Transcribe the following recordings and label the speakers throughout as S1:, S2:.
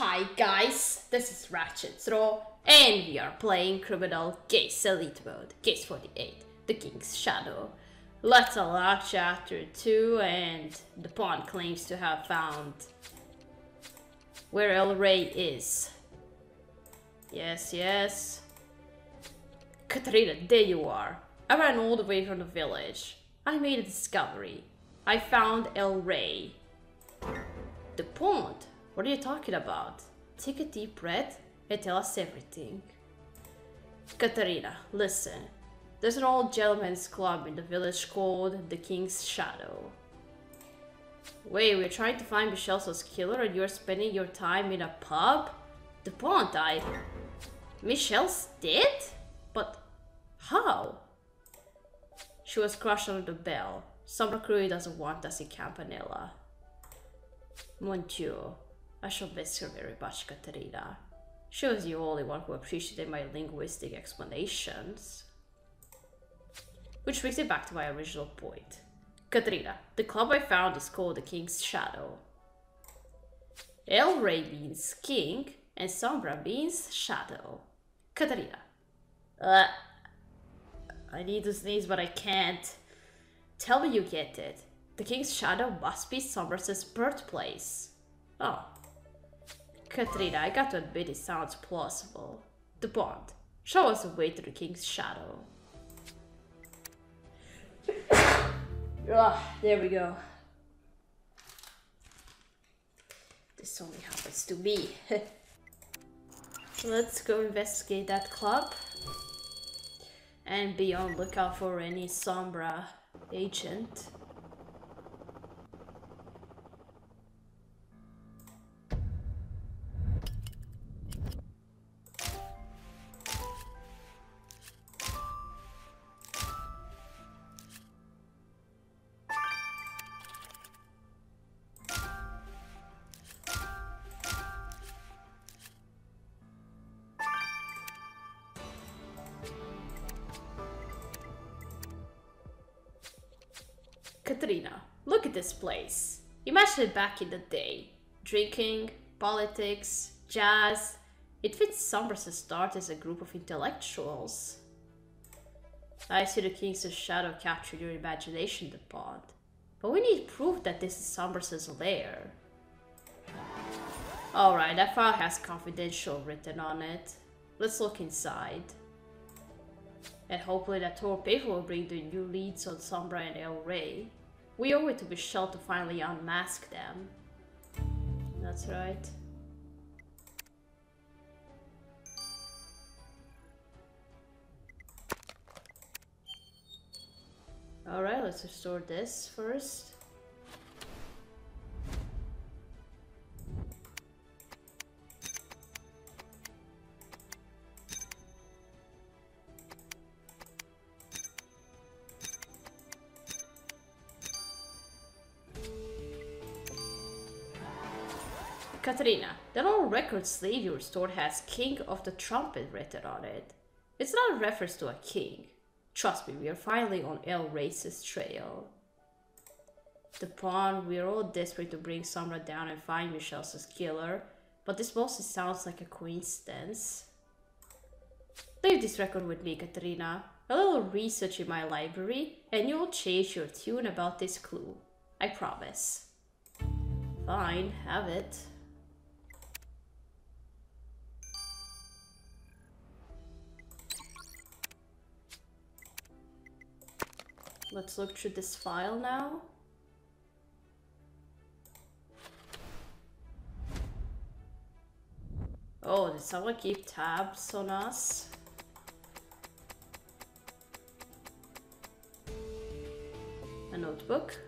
S1: Hi guys, this is Ratchet Throw, and we are playing Criminal Case Elite Mode, Case 48, The King's Shadow. Let's unlock Chapter 2, and the pawn claims to have found where El Rey is. Yes. Katrina, there you are. I ran all the way from the village. I made a discovery. I found El Rey. The pond? What are you talking about? Take a deep breath and tell us everything. Katarina, listen. There's an old gentleman's club in the village called the King's Shadow. Wait, we're trying to find Michelle's killer and you're spending your time in a pub? The pond, Michelle's dead? But how? She was crushed under the bell. Sombra clearly doesn't want us in Campanella. Mon Dieu. I shall miss her very much, Katerina. She was the only one who appreciated my linguistic explanations. Which brings me back to my original point. Katerina, the club I found is called the King's Shadow. El Rey means king, and Sombra means shadow. Katerina. I need to sneeze, but I can't. Tell me you get it. The King's Shadow must be Sombra's birthplace. Oh. Katrina, I got to admit it sounds plausible. The bond. Show us the way to the King's Shadow. There we go. This only happens to me. Let's go investigate that club. And be on lookout for any Sombra agent. Katrina, look at this place. Imagine it back in the day. Drinking, politics, jazz. It fits Sombra's start as a group of intellectuals. I see the King's Shadow captured your imagination, the pod. But we need proof that this is Sombra's lair. Alright, that file has confidential written on it. Let's look inside. And hopefully that tour paper will bring the new leads on Sombra and El Rey. We owe it to Michelle to finally unmask them. That's right. Alright, let's restore this first. Katarina, that old record sleeve you restored has King of the Trumpet written on it. It's not a reference to a king. Trust me, we are finally on El Rey's trail. The pawn, we are all desperate to bring Sombra down and find Michelle's killer, but this mostly sounds like a coincidence. Leave this record with me, Katarina. A little research in my library, and you'll change your tune about this clue. I promise. Fine, have it. Let's look through this file now. Oh, did someone keep tabs on us? A notebook.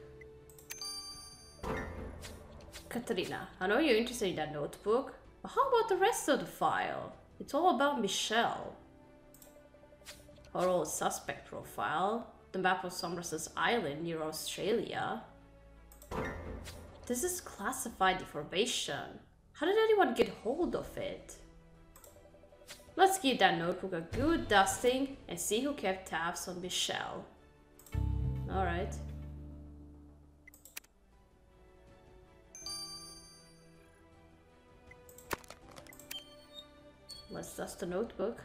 S1: Katrina, I know you're interested in that notebook, but how about the rest of the file? It's all about Michelle. Her old suspect profile. The map of Sombra's island near Australia. This is classified information. How did anyone get hold of it? Let's give that notebook a good dusting and see who kept tabs on Michelle. Alright. Let's dust the notebook.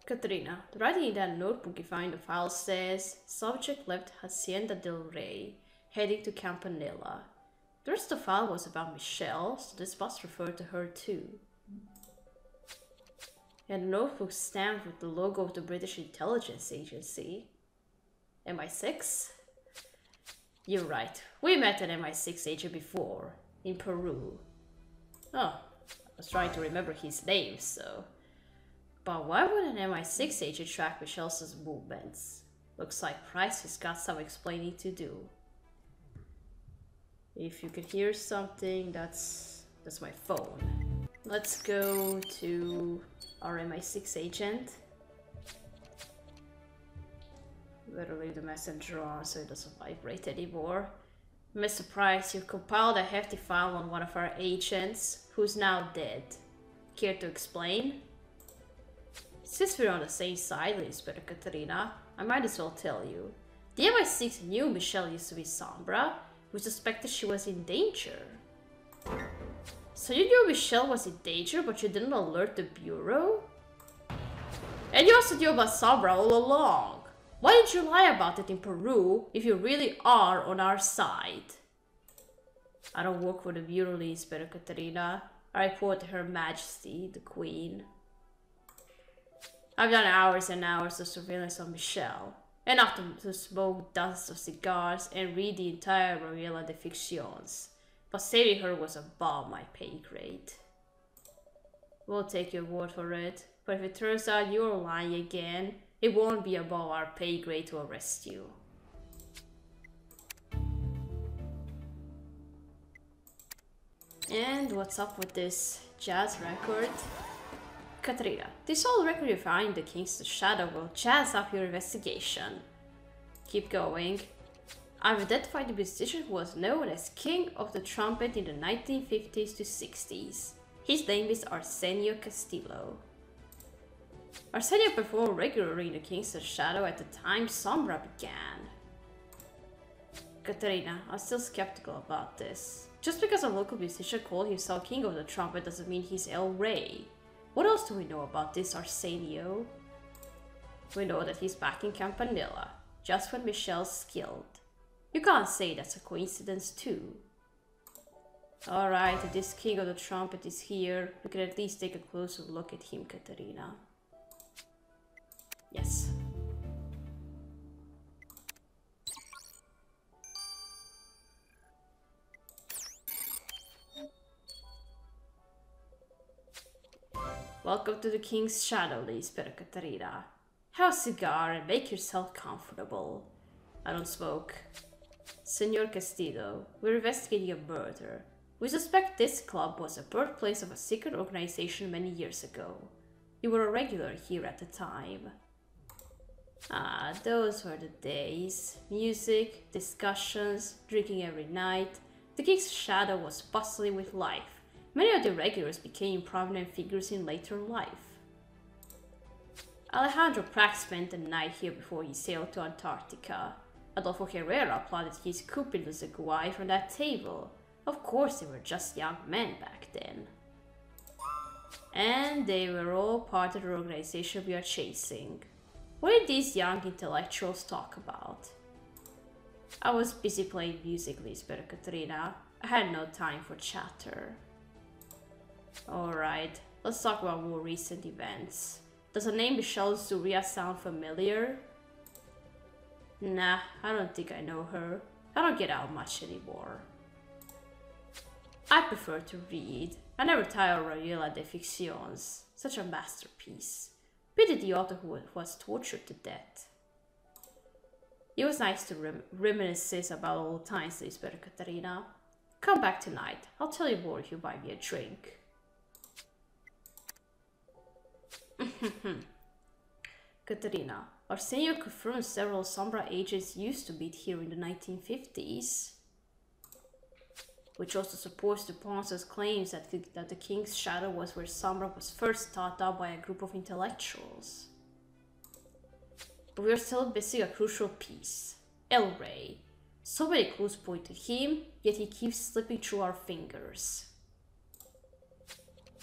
S1: Katrina, the writing in that notebook you find in the file says, subject left Hacienda del Rey, heading to Campanilla. The rest of the file was about Michelle, so this must refer to her too. And the notebook stamped with the logo of the British Intelligence Agency. MI6? You're right, we met an MI6 agent before, in Peru. Oh, I was trying to remember his name, so... But why would an MI6 agent track Michelle's movements? Looks like Price has got some explaining to do. If you could hear something, that's my phone. Let's go to our MI6 agent. Better leave the messenger on so it doesn't vibrate anymore. Mr. Price, you've compiled a hefty file on one of our agents, who's now dead. Care to explain? Since we're on the same side, Inspector Katarina, I might as well tell you. The MI6 knew Michelle used to be Sombra. We suspected she was in danger. So you knew Michelle was in danger, but you didn't alert the Bureau? And you also knew about Sombra all along. Why did you lie about it in Peru if you really are on our side? I don't work for the Bureau, Inspector Katarina. I report to Her Majesty, the Queen. I've done hours and hours of surveillance on Michelle, enough to smoke dozens of cigars and read the entire Royela de Fictions, but saving her was above my pay grade. We'll take your word for it, but if it turns out you're lying again, it won't be above our pay grade to arrest you. And what's up with this jazz record? Katrina, this old record you found in the King's Shadow will jazz up your investigation. Keep going. I've identified the musician who was known as King of the Trumpet in the 1950s to 60s. His name is Arsenio Castillo. Arsenio performed regularly in the King's Shadow at the time Sombra began. Katrina, I'm still skeptical about this. Just because a local musician called himself King of the Trumpet doesn't mean he's El Rey. What else do we know about this Arsenio? We know that he's back in Campanilla, just when Michelle's killed. You can't say that's a coincidence too. Alright, if this King of the Trumpet is here, we can at least take a closer look at him, Katarina. Yes. Welcome to the King's Shadow, Inspector Katarina. Have a cigar and make yourself comfortable. I don't smoke. Senor Castillo, we're investigating a murder. We suspect this club was the birthplace of a secret organization many years ago. You were a regular here at the time. Ah, those were the days. Music, discussions, drinking every night. The King's Shadow was bustling with life. Many of the regulars became prominent figures in later life. Alejandro Prack spent the night here before he sailed to Antarctica. Adolfo Herrera plotted his coup in Uruguay from that table. Of course, they were just young men back then. And they were all part of the organization we are chasing. What did these young intellectuals talk about? I was busy playing music, Lisbeth Katrina. I had no time for chatter. Alright, let's talk about more recent events. Does the name Michelle Zuria sound familiar? Nah, I don't think I know her. I don't get out much anymore. I prefer to read. I never tire of Royela de Fictions. Such a masterpiece. Pity the author who was tortured to death. It was nice to reminisce about old times, Lisbeth Katarina. Come back tonight. I'll tell you more if you buy me a drink. Katarina, Arsenio confirmed several Sombra agents used to meet here in the 1950s. Which also supports Duponce's claims that the King's Shadow was where Sombra was first thought of by a group of intellectuals. but we are still missing a crucial piece. El Rey. So many clues point to him, yet he keeps slipping through our fingers.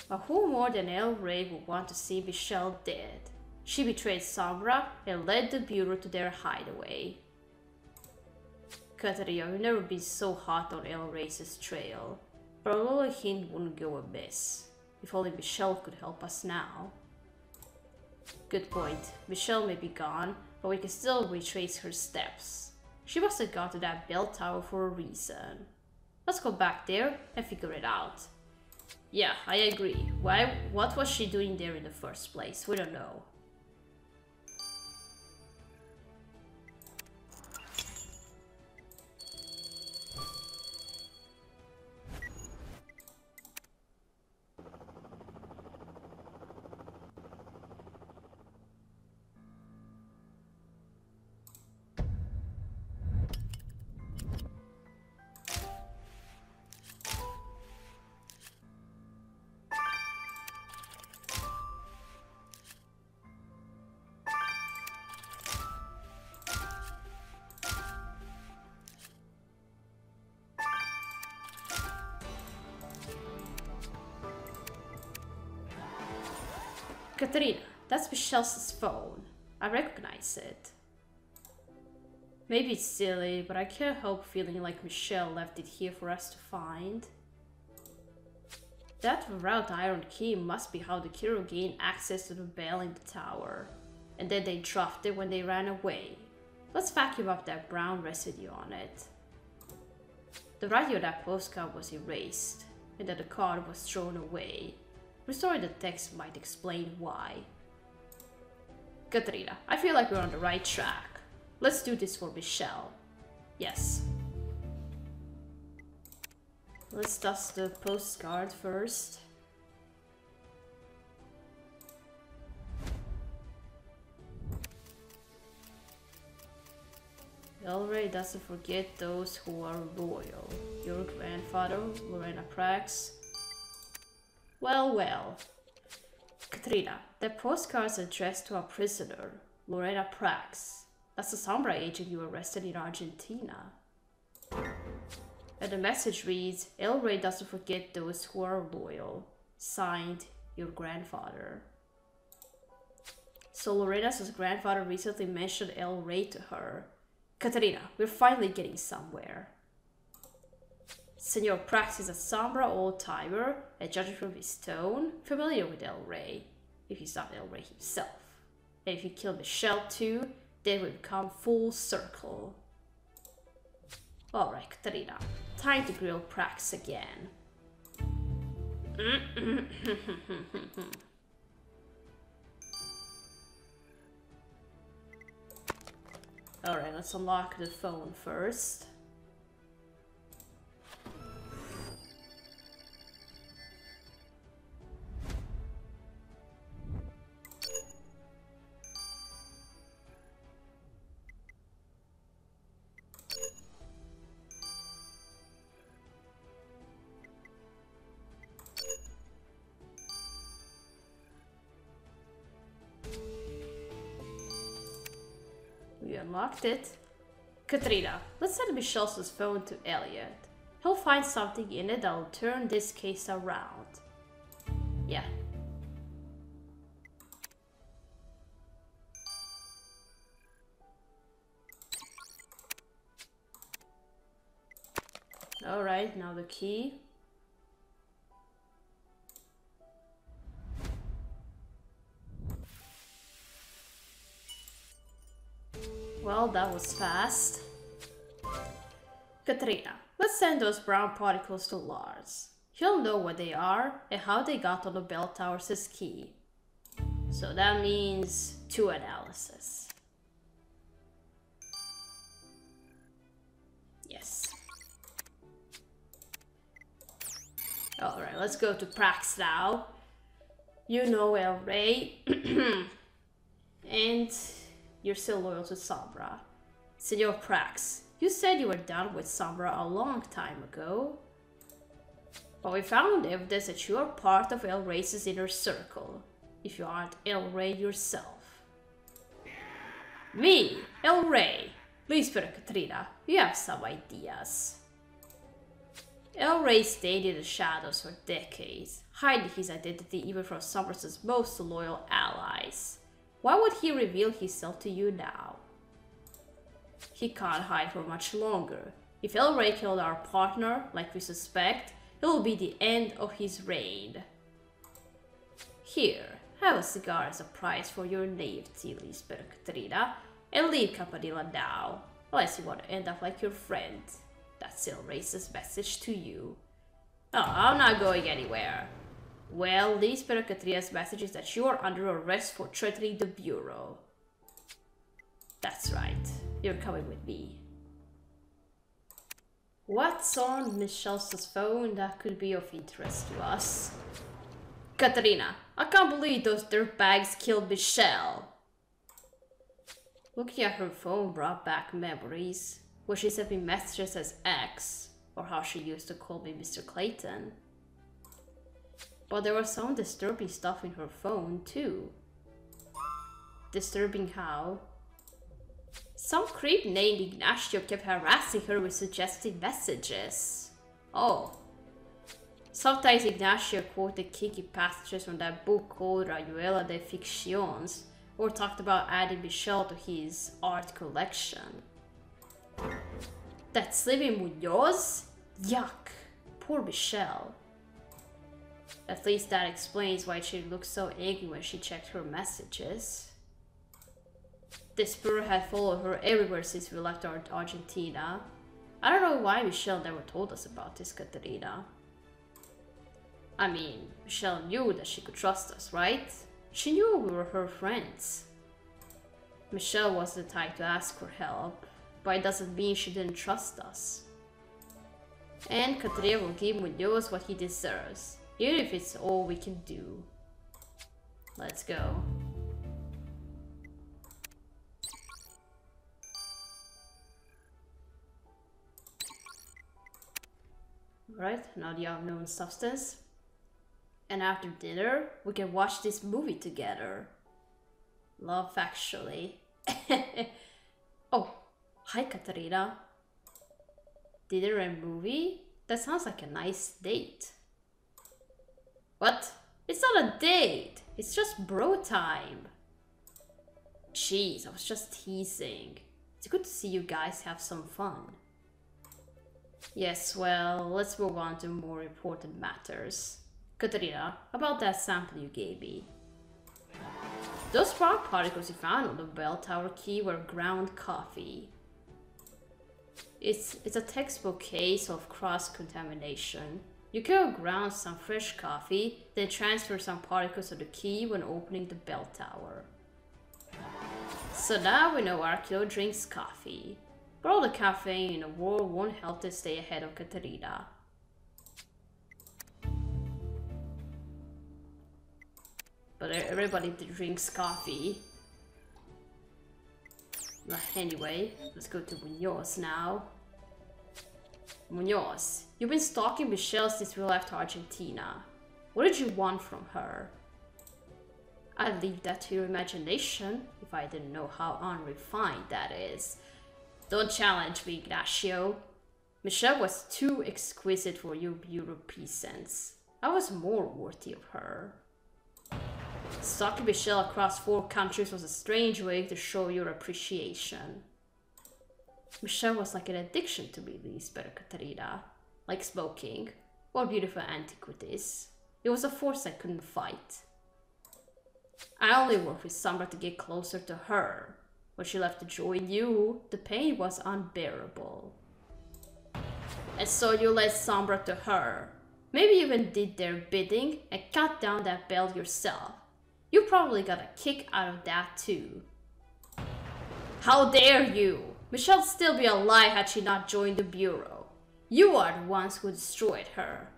S1: But who more than El Rey would want to see Michelle dead? She betrayed Sombra and led the Bureau to their hideaway. Katerina, you've never been so hot on El Rey's trail, but a little hint wouldn't go amiss. If only Michelle could help us now. Good point. Michelle may be gone, but we can still retrace her steps. She must have gone to that bell tower for a reason. Let's go back there and figure it out. Yeah, I agree. What was she doing there in the first place? We don't know. Katerina, that's Michelle's phone. I recognize it. Maybe it's silly, but I can't help feeling like Michelle left it here for us to find. That wrought iron key must be how the Kiro gained access to the bell in the tower. And then they dropped it when they ran away. Let's vacuum up that brown residue on it. The writing of that postcard was erased, and then the card was thrown away. Restoring the text might explain why. Katerina, I feel like we're on the right track. Let's do this for Michelle. Yes. Let's dust the postcard first. El Rey doesn't forget those who are loyal. Your grandfather, Lorena Prax. Well, well. Katerina, that postcard's addressed to a prisoner, Lorena Prax. That's the Sombra agent you arrested in Argentina. And the message reads, El Rey doesn't forget those who are loyal. Signed, your grandfather. So Lorena's grandfather recently mentioned El Rey to her. Katerina, we're finally getting somewhere. Senor Prax is a Sombra old-timer, and judging from his tone, familiar with El Rey, if he's not El Rey himself. And if you kill Michelle too, then we come full circle. Alright, Katerina, time to grill Prax again. Alright, let's unlock the phone first. We unlocked it. Katerina, let's send Michelle's phone to Elliot. He'll find something in it that'll turn this case around. Yeah. Alright, now the key. Well, that was fast. Katerina, let's send those brown particles to Lars. He'll know what they are and how they got on the bell tower's key. So that means 2 analysis. Yes. Alright, let's go to Prax now. You know El Rey. And you're still loyal to Sombra. Senor Prax, you said you were done with Sombra a long time ago. But we found evidence that you are part of El Rey's inner circle, if you aren't El Rey yourself. Me, El Rey. Lisbeth Katrina, you have some ideas. El Rey stayed in the shadows for decades, hiding his identity even from Sombra's most loyal allies. Why would he reveal himself to you now? He can't hide for much longer. If El Rey killed our partner, like we suspect, it will be the end of his reign. Here, have a cigar as a prize for your naivety, Lisbeth Katrina, and leave Campanilla now, unless you want to end up like your friend. That's El Rey's message to you. Oh, I'm not going anywhere. Well, Lisbeth Katrina's message is that you are under arrest for threatening the Bureau. That's right, you're coming with me. What's on Michelle's phone that could be of interest to us? Katrina, I can't believe those dirtbags killed Michelle. Looking at her phone brought back memories, where she sent me messages as X, or how she used to call me Mr. Clayton. But there was some disturbing stuff in her phone too. Disturbing how? Some creep named Ignacio kept harassing her with suggestive messages. Oh. Sometimes Ignacio quoted kinky passages from that book called Rayuela de Ficciones, or talked about adding Michelle to his art collection. That Slimming Munoz? Yuck. Poor Michelle. At least that explains why she looked so angry when she checked her messages. This bird had followed her everywhere since we left Argentina. I don't know why Michelle never told us about this, Katerina. I mean, Michelle knew that she could trust us, right? She knew we were her friends. Michelle was the type to ask for help, but it doesn't mean she didn't trust us. And Katerina will give Munoz what he deserves, even if it's all we can do. Let's go. Alright, now the unknown substance. And after dinner, we can watch this movie together. Love Actually. Oh, hi Katarina. Dinner and movie? That sounds like a nice date. What? It's not a date. It's just bro time. Jeez, I was just teasing. It's good to see you guys have some fun. Yes, well, let's move on to more important matters. Katarina, about that sample you gave me. Those spark particles you found on the bell tower key were ground coffee. It's a textbook case of cross-contamination. You could have ground some fresh coffee, then transfer some particles to the key when opening the bell tower. So now we know Arkeo drinks coffee. But all the caffeine in the world won't help to stay ahead of Katarina. But everybody drinks coffee. Anyway, let's go to Munoz now. Munoz, you've been stalking Michelle since we left Argentina. What did you want from her? I'd leave that to your imagination if I didn't know how unrefined that is. Don't challenge me, Ignacio. Michelle was too exquisite for your beauty sense. I was more worthy of her. Stalking Michelle across 4 countries was a strange way to show your appreciation. Michelle was like an addiction to me, Lisbeth Katarina. Like smoking, or beautiful antiquities. It was a force I couldn't fight. I only worked with Sombra to get closer to her. When she left to join you, the pain was unbearable. And so you led Sombra to her. Maybe even did their bidding and cut down that bell yourself. You probably got a kick out of that too. How dare you! Michelle'd still be alive had she not joined the Bureau. You are the ones who destroyed her.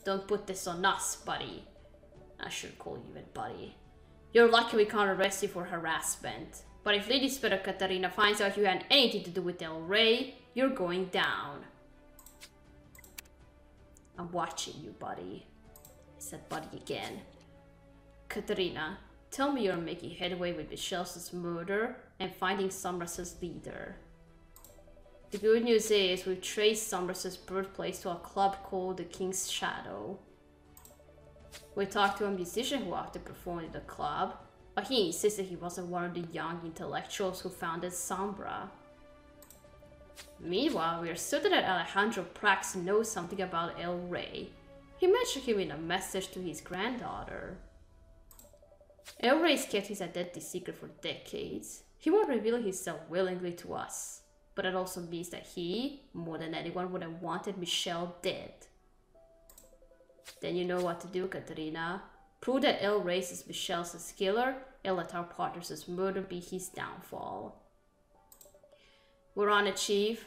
S1: Don't put this on us, buddy. I should call you a buddy. You're lucky we can't arrest you for harassment. But if Lady Spera Katarina finds out you had anything to do with El Rey, you're going down. I'm watching you, buddy. I said buddy again. Katarina, Tell me you're making headway with Michelle's murder and finding Sombra's leader. The good news is we've traced Sombra's birthplace to a club called the King's Shadow. We talked to a musician who often performed in the club, but he insisted he wasn't one of the young intellectuals who founded SOMBRA. Meanwhile, we are certain that Alejandro Prax knows something about El Rey. He mentioned him in a message to his granddaughter. El Rey's kept his identity secret for decades. He won't reveal himself willingly to us. But it also means that he, more than anyone, would have wanted Michelle dead. Then you know what to do, Katerina. Prove that El Rey is Michelle's killer and let our partner's murder be his downfall. We're on it, Chief.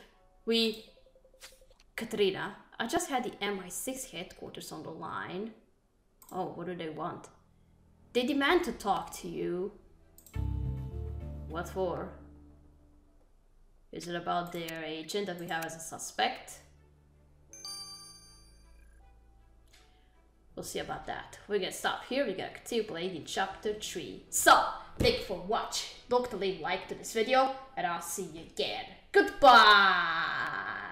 S1: Katerina, I just had the MI6 headquarters on the line. Oh, what do they want? They demand to talk to you. What for? Is it about their agent that we have as a suspect? We'll see about that. We're gonna stop here. We're gonna continue playing in chapter 3. So, thank you for watching. Don't forget to leave a like to this video, and I'll see you again. Goodbye!